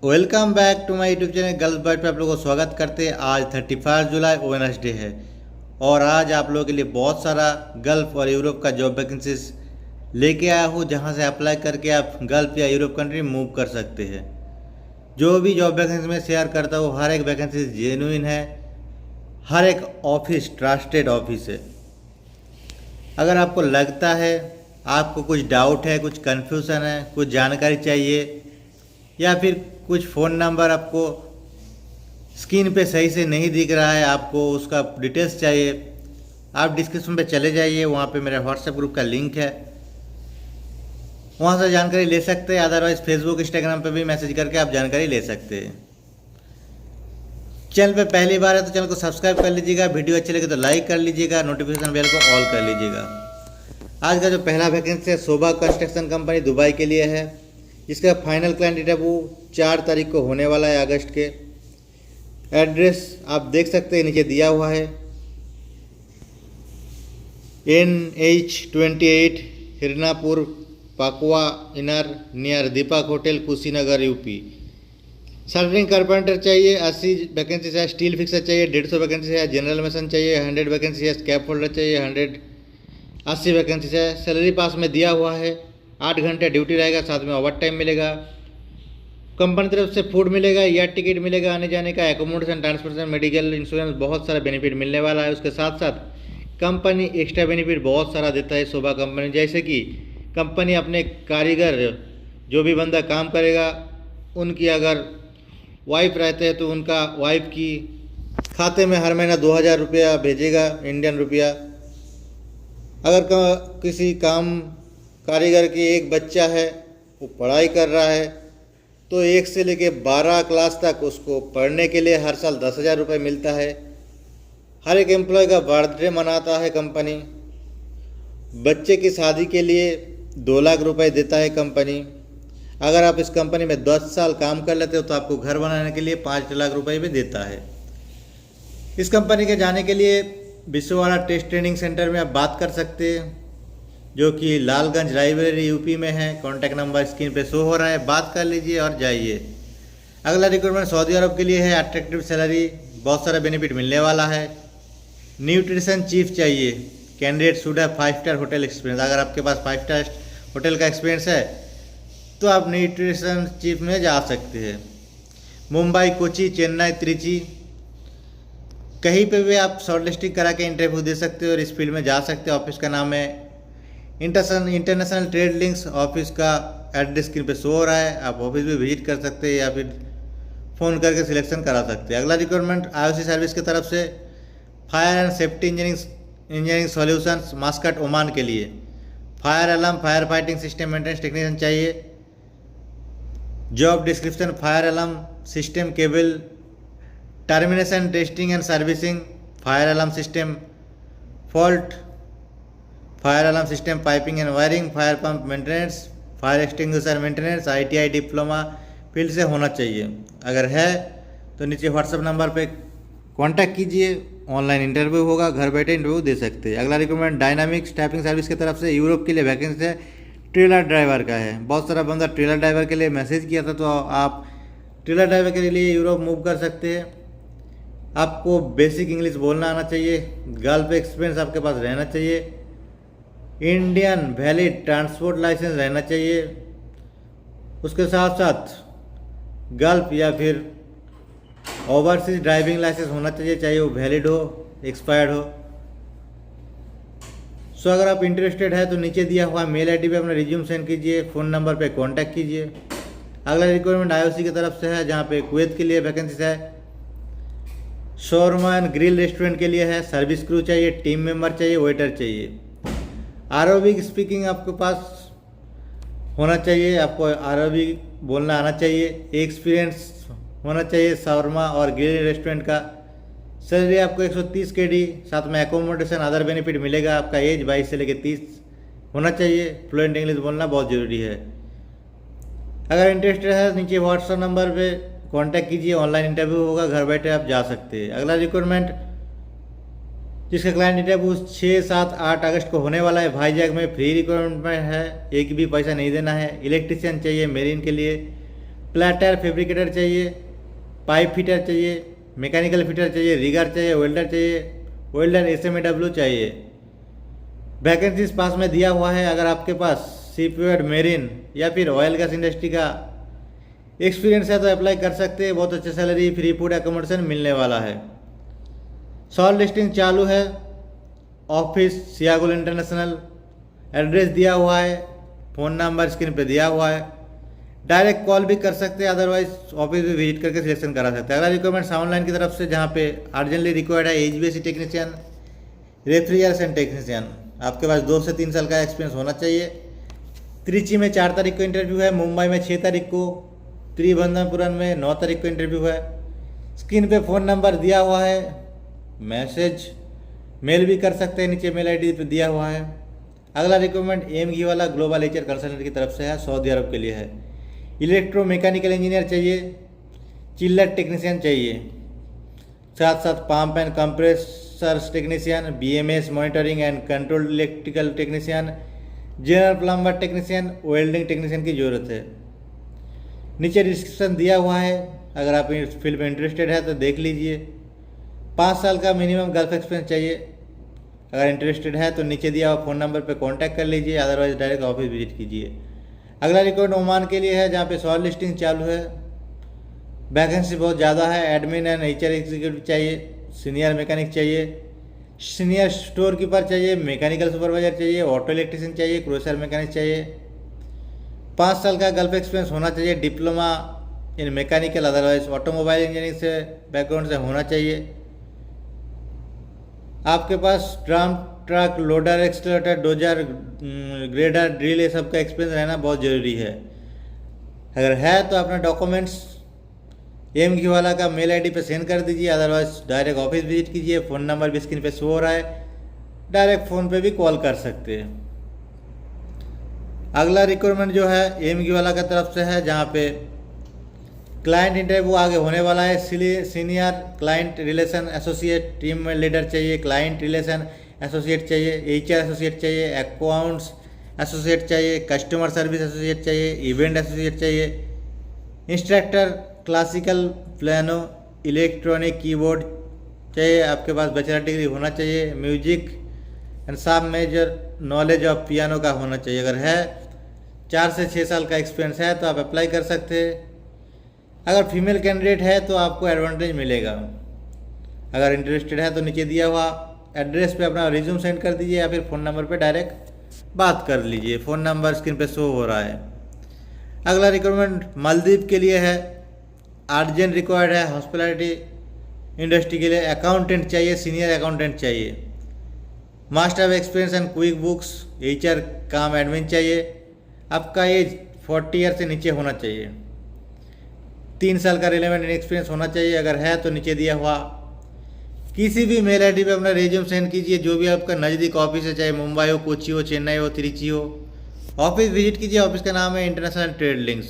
Welcome back to my YouTube channel girls bite पे आप लोगों को स्वागत करते हैं। आज 31 जुलाई वेडनेसडे है और आज आप लोगों के लिए बहुत सारा गल्फ और यूरोप का जॉब वैकेंसीज लेके आया हूँ, जहाँ से अप्लाई करके आप गल्फ या यूरोप कंट्री मूव कर सकते हैं। जो भी जॉब वैकेंसी में शेयर करता हूँ हर एक वैकेंसी जेन्युइन है, हर एक ऑफिस ट्रस्टेड ऑफिस है। अगर आपको लगता है आपको कुछ डाउट है, कुछ कन्फ्यूज़न है, कुछ जानकारी चाहिए या फिर कुछ फ़ोन नंबर आपको स्क्रीन पे सही से नहीं दिख रहा है, आपको उसका डिटेल्स चाहिए, आप डिस्क्रिप्शन पे चले जाइए, वहाँ पे मेरा व्हाट्सएप ग्रुप का लिंक है, वहाँ से जानकारी ले सकते हैं। अदरवाइज़ फेसबुक इंस्टाग्राम पे भी मैसेज करके आप जानकारी ले सकते हैं। चैनल पे पहली बार है तो चैनल को सब्सक्राइब कर लीजिएगा, वीडियो अच्छी लगे तो लाइक कर लीजिएगा, नोटिफिकेशन बेल को ऑल कर लीजिएगा। आज का जो पहला वैकेंसी है शोभा कंस्ट्रक्शन कंपनी दुबई के लिए है, जिसका फाइनल क्लाइंट इंटरव्यू 4 तारीख को होने वाला है अगस्त के। एड्रेस आप देख सकते हैं नीचे दिया हुआ है, NH28 Hiranapur Pakwa inner near Deepak hotel Kushinagar UP. Shuttering carpenter चाहिए, 80 वैकेंसी है। स्टील फिक्सर चाहिए 150 वैकेंसी है। जनरल मैसन चाहिए 100 वैकेंसी है। स्कैप होल्डर चाहिए 180 वैकेंसी है। सैलरी पास में दिया हुआ है, 8 घंटे ड्यूटी रहेगा, साथ में ओवर टाइम मिलेगा। कंपनी तरफ से फूड मिलेगा या टिकट मिलेगा आने जाने का, एकोमोडेशन, ट्रांसपोर्टेशन, मेडिकल इंश्योरेंस, बहुत सारा बेनिफिट मिलने वाला है। उसके साथ साथ कंपनी एक्स्ट्रा बेनिफिट बहुत सारा देता है शोभा कंपनी, जैसे कि कंपनी अपने कारीगर जो भी बंदा काम करेगा उनकी अगर वाइफ रहते हैं तो उनका वाइफ की खाते में हर महीना 2000 रुपया भेजेगा, इंडियन रुपया। अगर किसी काम कारीगर की एक बच्चा है वो पढ़ाई कर रहा है तो 1 से लेके 12 क्लास तक उसको पढ़ने के लिए हर साल 10,000 रुपये मिलता है। हर एक एम्प्लॉय का बर्थडे मनाता है कंपनी। बच्चे की शादी के लिए 2 लाख रुपए देता है कंपनी। अगर आप इस कंपनी में 10 साल काम कर लेते हो तो आपको घर बनाने के लिए 5 लाख रुपए भी देता है। इस कंपनी के जाने के लिए विश्ववाड़ा टेस्ट ट्रेनिंग सेंटर में आप बात कर सकते हैं, जो कि लालगंज लाइब्रेरी यूपी में है। कॉन्टैक्ट नंबर स्क्रीन पे शो हो रहा है, बात कर लीजिए और जाइए। अगला रिक्रूटमेंट सऊदी अरब के लिए है। अट्रैक्टिव सैलरी, बहुत सारा बेनिफिट मिलने वाला है। न्यूट्रिशन चीफ चाहिए, candidate should have 5 star hotel experience. अगर आपके पास 5 स्टार होटल का एक्सपीरियंस है तो आप न्यूट्रिशन चीफ में जा सकते हैं। मुंबई, कोची, चेन्नई, त्रिची, कहीं पे भी आप शॉर्ट लिस्टिंग करा के इंटरव्यू दे सकते हो और इस फील्ड में जा सकते हो। ऑफिस का नाम है इंटरनेशनल ट्रेड लिंक्स। ऑफिस का एड्रेस स्क्रीन पे शो हो रहा है, आप ऑफिस भी विजिट कर सकते हैं या फिर फ़ोन करके सिलेक्शन करा सकते हैं। अगला रिक्वायरमेंट IOC सर्विस की तरफ से fire and safety engineering solutions Muscat Oman के लिए fire alarm, fire fighting system maintenance technician चाहिए। Job description: fire alarm system cable termination testing and servicing, fire alarm system fault, fire alarm system piping and wiring, fire pump maintenance, fire extinguisher maintenance. ITI diploma field से होना चाहिए। अगर है तो नीचे WhatsApp number पे contact कीजिए, online interview होगा, घर बैठे इंटरव्यू दे सकते हैं। अगला रिक्रूटमेंट डायनामिक स्टाफिंग सर्विस की तरफ से यूरोप के लिए वैकेंसी है, ट्रेलर ड्राइवर का है। बहुत सारा बंदा ट्रेलर ड्राइवर के लिए मैसेज किया था, तो आप ट्रेलर ड्राइवर के लिए यूरोप मूव कर सकते हैं। आपको बेसिक इंग्लिश बोलना आना चाहिए, गल्फ एक्सपीरियंस आपके पास रहना चाहिए, इंडियन वैलिड ट्रांसपोर्ट लाइसेंस रहना चाहिए। उसके साथ साथ गल्फ या फिर ओवरसीज ड्राइविंग लाइसेंस होना चाहिए, चाहे वो वैलिड हो, एक्सपायर्ड हो। सो अगर आप इंटरेस्टेड है तो नीचे दिया हुआ मेल ID पे अपना रिज्यूम सेंड कीजिए, फ़ोन नंबर पे कांटेक्ट कीजिए। अगला रिक्वायरमेंट IOC की तरफ से है, जहाँ पे कुवैत के लिए वैकेंसी है। शोरमा एंड ग्रिल रेस्टोरेंट के लिए है। सर्विस क्रू चाहिए, टीम मेंबर चाहिए, वेटर चाहिए। अरबिक स्पीकिंग आपके पास होना चाहिए, आपको अरबिक बोलना आना चाहिए, एक्सपीरियंस होना चाहिए शोरमा और ग्रिल रेस्टोरेंट का। सैलरी आपको 130 KD, साथ में एकोमोडेशन, अदर बेनिफिट मिलेगा। आपका एज 22 से लेकर 30 होना चाहिए। फ्लुएंट इंग्लिश बोलना बहुत ज़रूरी है। अगर इंटरेस्टेड है नीचे व्हाट्सएप नंबर पे कांटेक्ट कीजिए, ऑनलाइन इंटरव्यू होगा, घर बैठे आप जा सकते हैं। अगला रिक्वायरमेंट जिसका क्लाइंट इंटरव्यू 6, 7, 8 अगस्त को होने वाला है, भाईजैक में फ्री रिक्वायरमेंट में है, एक भी पैसा नहीं देना है। इलेक्ट्रिशियन चाहिए मेरीन के लिए, प्लैटर फैब्रिकेटर चाहिए, पाइप फिटर चाहिए, मैकेनिकल फिटर चाहिए, रिगर चाहिए, वेल्डर SMAW चाहिए। वैकेंसीज पास में दिया हुआ है। अगर आपके पास सीपीएड, मेरीन या फिर ऑयल गैस इंडस्ट्री का एक्सपीरियंस है तो अप्लाई कर सकते हैं। बहुत अच्छी सैलरी, फ्री फूड एकोमोडेशन मिलने वाला है। शॉर्ट लिस्टिंग चालू है। ऑफिस सियागुल इंटरनेशनल, एड्रेस दिया हुआ है, फ़ोन नंबर स्क्रीन पे दिया हुआ है। डायरेक्ट कॉल भी कर सकते हैं, अदरवाइज ऑफिस भी विजिट करके सिलेक्शन करा सकते हैं। अगला रिक्वायरमेंट ऑनलाइन की तरफ से जहाँ पे अर्जेंटली रिक्वायर्ड है HVAC टेक्नीशियन, रेफ्रिजरेशन टेक्नीशियन। आपके पास 2 से 3 साल का एक्सपीरियंस होना चाहिए। त्रिची में 4 तारीख को इंटरव्यू है, मुंबई में 6 तारीख को, त्रिवंतपुरम में 9 तारीख को इंटरव्यू है। स्क्रीन पे फ़ोन नंबर दिया हुआ है, मैसेज मेल भी कर सकते हैं, नीचे मेल ID पे दिया हुआ है। अगला रिक्वायरमेंट AMG वाला ग्लोबल HR कंसल्टेंट की तरफ से है, सऊदी अरब के लिए है। इलेक्ट्रो मैकेनिकल इंजीनियर चाहिए, चिल्लर टेक्नीशियन चाहिए, साथ साथ pump and compressors technician, BMS monitoring and control electrical technician, general plumber technician, welding technician की ज़रूरत है। नीचे डिस्क्रिप्शन दिया हुआ है, अगर आप इस फील्ड में इंटरेस्टेड है तो देख लीजिए। 5 साल का मिनिमम गल्फ एक्सपीरियंस चाहिए। अगर इंटरेस्टेड है तो नीचे दिया हुआ फ़ोन नंबर पर कॉन्टैक्ट कर लीजिए, अदरवाइज डायरेक्ट ऑफिस विजिट कीजिए। अगला रिक्वायर्ड ओमान के लिए है, जहाँ पे शॉर्ट लिस्टिंग चालू है। वैकेंसी बहुत ज़्यादा है। एडमिन एंड HR एग्जीक्यूटिव चाहिए, सीनियर मैकेनिक चाहिए, सीनियर स्टोर कीपर चाहिए, मैकेनिकल सुपरवाइजर चाहिए, ऑटो इलेक्ट्रिशियन चाहिए, क्रूसर मैकेनिक चाहिए। 5 साल का गल्फ एक्सपीरियंस होना चाहिए। Diploma in mechanical otherwise automobile engineering से बैकग्राउंड से होना चाहिए। आपके पास drum truck, loader, excavator, dozer, grader, drill, ये सब का एक्सपीरियंस रहना बहुत ज़रूरी है। अगर है तो अपना डॉक्यूमेंट्स AMG वाला का मेल ID पे सेंड कर दीजिए, अदरवाइज डायरेक्ट ऑफिस विजिट कीजिए। फ़ोन नंबर भी स्क्रीन पे शो हो रहा है, डायरेक्ट फ़ोन पे भी कॉल कर सकते हैं। अगला रिक्वायरमेंट जो है AMG वाला का तरफ से है, जहाँ पे क्लाइंट इंटरव्यू आगे होने वाला है। Senior client relation associate, team leader चाहिए, क्लाइंट रिलेशन एसोसिएट चाहिए, HR एसोसिएट चाहिए, अकाउंट्स एसोसिएट चाहिए, कस्टमर सर्विस एसोसिएट चाहिए, इवेंट एसोसिएट चाहिए, instructor classical piano, electronic keyboard चाहिए। आपके पास बैचलर डिग्री होना चाहिए। Music and some major knowledge of piano का होना चाहिए। अगर है 4 से 6 साल का एक्सपीरियंस है तो आप अप्लाई कर सकते हैं। अगर फीमेल कैंडिडेट है तो आपको एडवांटेज मिलेगा। अगर इंटरेस्टेड है तो नीचे दिया हुआ एड्रेस पे अपना रिज्यूम सेंड कर दीजिए, या फिर फ़ोन नंबर पे डायरेक्ट बात कर लीजिए। फ़ोन नंबर स्क्रीन पे शो हो रहा है। अगला रिक्वायरमेंट मालदीव के लिए है, अर्जेंट रिक्वायर्ड है। हॉस्पिटैलिटी इंडस्ट्री के लिए अकाउंटेंट चाहिए, सीनियर अकाउंटेंट चाहिए। Must of experience and QuickBooks, HR cum admin चाहिए। आपका एज 40 ईयर से नीचे होना चाहिए। 3 साल का रिलेवेंट एक्सपीरियंस होना चाहिए। अगर है तो नीचे दिया हुआ किसी भी मेल ID पे अपना रिज्यूम सेंड कीजिए, जो भी आपका नज़दीक ऑफिस है, चाहे मुंबई हो, कोची हो, चेन्नई हो, त्रिची हो। ऑफिस विजिट कीजिए। ऑफिस का नाम है इंटरनेशनल ट्रेड लिंक्स।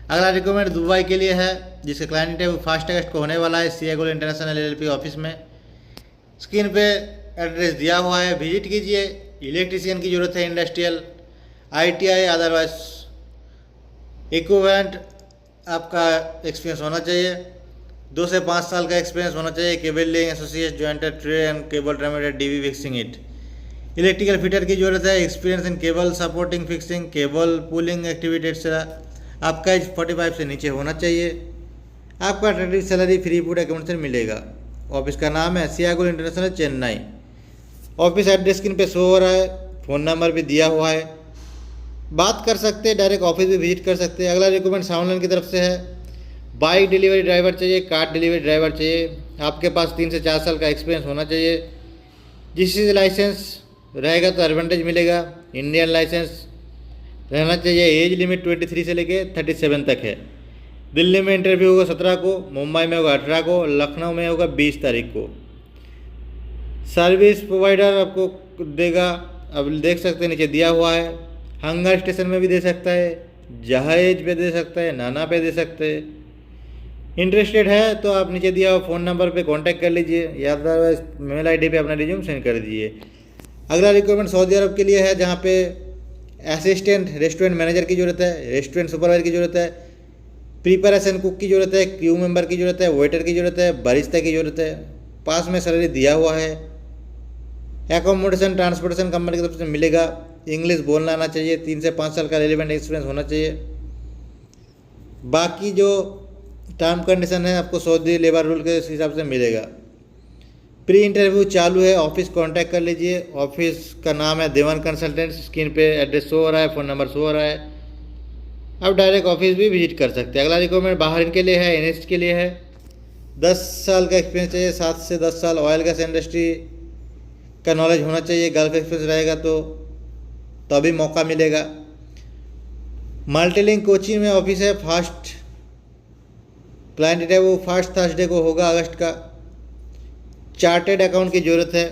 अगला रिक्वायरमेंट दुबई के लिए है, जिसका क्लाइंट इंटरव्यू 1 अगस्त को होने वाला है, सियागुल इंटरनेशनल LLP ऑफिस में। स्क्रीन पे एड्रेस दिया हुआ है, विजिट कीजिए। इलेक्ट्रीशियन की ज़रूरत है, इंडस्ट्रियल, ITI अदरवाइज इक्विवेलेंट आपका एक्सपीरियंस होना चाहिए। 2 से 5 साल का एक्सपीरियंस होना चाहिए। Cable laying associate, jointer tray and cable transmitter, DV fixing it. Electrical fitter की ज़रूरत है, experience in cable supporting, fixing, cable pulling activity etcetera. आपका एज 45 से नीचे होना चाहिए। आपका attractive salary, free food accommodation मिलेगा। ऑफिस का नाम है Siyagul international, Chennai. Office address screen पे शो हो रहा है, फ़ोन नंबर भी दिया हुआ है। बात कर सकते हैं, डायरेक्ट ऑफिस भी विजिट कर सकते हैं। अगला रिक्वायरमेंट ऑनलाइन की तरफ से है, बाइक डिलीवरी ड्राइवर चाहिए, कार डिलीवरी ड्राइवर चाहिए। आपके पास 3 से 4 साल का एक्सपीरियंस होना चाहिए। जिस चीज़ लाइसेंस रहेगा तो एडवांटेज मिलेगा। इंडियन लाइसेंस रहना चाहिए। एज लिमिट 23 से लेके 37 तक है। दिल्ली में इंटरव्यू होगा 17 को, मुंबई में होगा 18 को, लखनऊ में होगा 20 तारीख को। सर्विस प्रोवाइडर आपको देगा, अब देख सकते हैं नीचे दिया हुआ है। हंगर स्टेशन में भी दे सकता है, जहाज पे दे सकता है, नाना पे दे सकते हैं। इंटरेस्टेड है तो आप नीचे दिया हुआ फ़ोन नंबर पे कांटेक्ट कर लीजिए, या अदरवाइज मेल ID पे अपना रिज्यूम सेंड कर दीजिए। अगला रिक्वायरमेंट सऊदी अरब के लिए है, जहाँ पे असिस्टेंट रेस्टोरेंट मैनेजर की ज़रूरत है, रेस्टोरेंट सुपरवाइजर की ज़रूरत है, प्रिपरेशन कुक की ज़रूरत है, क्रू मेंबर की ज़रूरत है, वेटर की ज़रूरत है, बारिस्ता की ज़रूरत है। पास में सैलरी दिया हुआ है। एकोमोडेशन ट्रांसपोर्टेशन कंपनी की तरफ से मिलेगा। इंग्लिश बोलना आना चाहिए। 3 से 5 साल का रेलिवेंट एक्सपीरियंस होना चाहिए। बाकी जो टर्म कंडीशन है आपको सऊदी लेबर रूल के हिसाब से मिलेगा। प्री इंटरव्यू चालू है, ऑफिस कांटेक्ट कर लीजिए। ऑफिस का नाम है देवन कंसल्टेंट, स्क्रीन पे एड्रेस शो हो रहा है, फ़ोन नंबर शो हो रहा है। आप डायरेक्ट ऑफिस भी विजिट कर सकते हैं। अगला रिक्वायरमेंट बाहर के लिए है, एनएस्ट के लिए है। 10 साल का एक्सपीरियंस चाहिए, 7 से 10 साल ऑयल गैस इंडस्ट्री का नॉलेज होना चाहिए। गल्फ एक्सपीरियंस रहेगा तो अभी मौका मिलेगा। मल्टीलिंक कोचिंग में ऑफिस है। फास्ट क्लाइंट है वो फर्स्ट थर्सडे को होगा अगस्त का। चार्टेड अकाउंट की ज़रूरत है।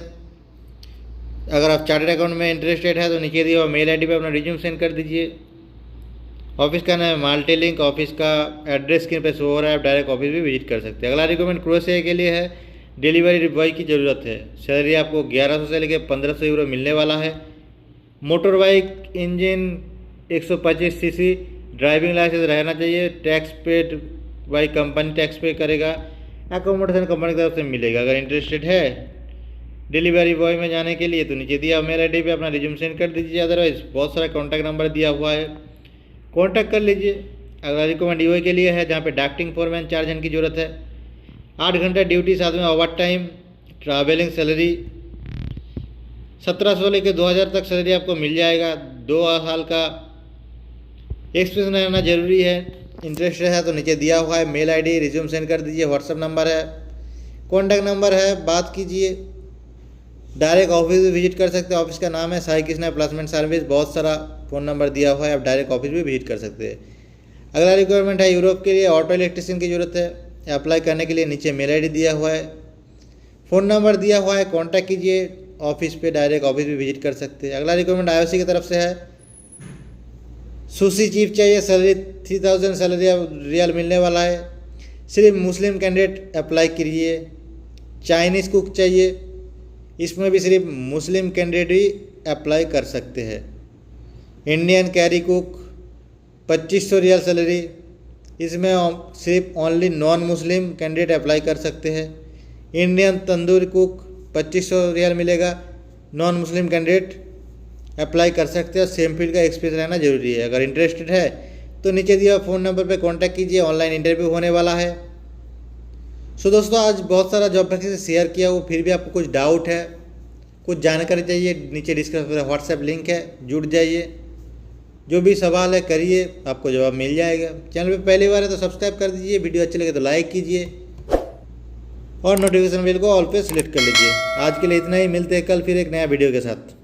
अगर आप चार्टेड अकाउंट में इंटरेस्टेड है तो नीचे दिए हुआ मेल आईडी पे अपना रिज्यूम सेंड कर दीजिए। ऑफिस का नाम है मल्टीलिंक। ऑफिस का एड्रेस स्क्रीन पे शो हो रहा है, आप डायरेक्ट ऑफिस भी विजिट कर सकते हैं। अगला रिक्वायरमेंट क्रोएशिया के लिए है। डिलीवरी बॉय की ज़रूरत है। सैलरी आपको 1100 से लेकर 1500 यूरो मिलने वाला है। Motor bike engine 125 CC, driving licence रहना चाहिए। Tax paid by company tax pay करेगा। एकोमोडेशन कंपनी की तरफ से मिलेगा। अगर इंटरेस्टेड है डिलीवरी बॉय में जाने के लिए तो नीचे दिया मेल आईडी पे अपना रिज्यूम सेंड कर दीजिए। अदरवाइज बहुत सारा कॉन्टैक्ट नंबर दिया हुआ है, कॉन्टैक्ट कर लीजिए। अगर रिकमेंड ईओ के लिए है जहाँ पे डाक्टिंग फोरमैन 4 जन की ज़रूरत है। 8 घंटा ड्यूटी, साथ में ओवर टाइम, ट्रैवलिंग सैलरी 1700 लेकर 2000 तक सैलरी आपको मिल जाएगा। 2 साल का एक्सपीरियंस रहना जरूरी है। इंटरेस्ट है तो नीचे दिया हुआ है मेल आईडी, रिज्यूम सेंड कर दीजिए। व्हाट्सअप नंबर है, कॉन्टैक्ट नंबर है, बात कीजिए। डायरेक्ट ऑफिस भी विजिट कर सकते हैं। ऑफिस का नाम है साई कृष्णा प्लेसमेंट सर्विस। बहुत सारा फ़ोन नंबर दिया हुआ है, आप डायरेक्ट ऑफिस भी विजिट कर सकते हैं। अगला रिक्वायरमेंट है यूरोप के लिए। ऑटो इलेक्ट्रिशियन की ज़रूरत है। अप्लाई करने के लिए नीचे मेल आईडी दिया हुआ है, फ़ोन नंबर दिया हुआ है, कॉन्टैक्ट कीजिए। ऑफिस पे डायरेक्ट ऑफिस भी विजिट कर सकते हैं। अगला रिक्वायरमेंट आईओसी की तरफ से है। सुशी चीफ चाहिए। सैलरी 3000 सैलरी रियल मिलने वाला है। सिर्फ मुस्लिम कैंडिडेट अप्लाई करिए। चाइनीज़ कुक चाहिए, इसमें भी सिर्फ मुस्लिम कैंडिडेट ही अप्लाई कर सकते हैं। Indian carry cook 2500 real salary, इसमें सिर्फ only non Muslim candidate apply कर सकते हैं। इंडियन तंदूरी कुक 2500 रियल मिलेगा, नॉन मुस्लिम कैंडिडेट अप्लाई कर सकते हैं। सेम फील्ड का एक्सपीरियंस रहना जरूरी है। अगर इंटरेस्टेड है तो नीचे दिया फ़ोन नंबर पे कांटेक्ट कीजिए। ऑनलाइन इंटरव्यू होने वाला है। सो दोस्तों, आज बहुत सारा जॉब वैकेंसी शेयर किया वो, फिर भी आपको कुछ डाउट है, कुछ जानकारी चाहिए, नीचे डिस्क्रिप्शन में व्हाट्सएप लिंक है, जुड़ जाइए। जो भी सवाल है करिए, आपको जवाब मिल जाएगा। चैनल पे पहली बार है तो सब्सक्राइब कर दीजिए। वीडियो अच्छी लगे तो लाइक कीजिए और नोटिफिकेशन बेल को ऑल पे सिलेक्ट कर लीजिए। आज के लिए इतना ही, मिलते हैं कल फिर एक नया वीडियो के साथ।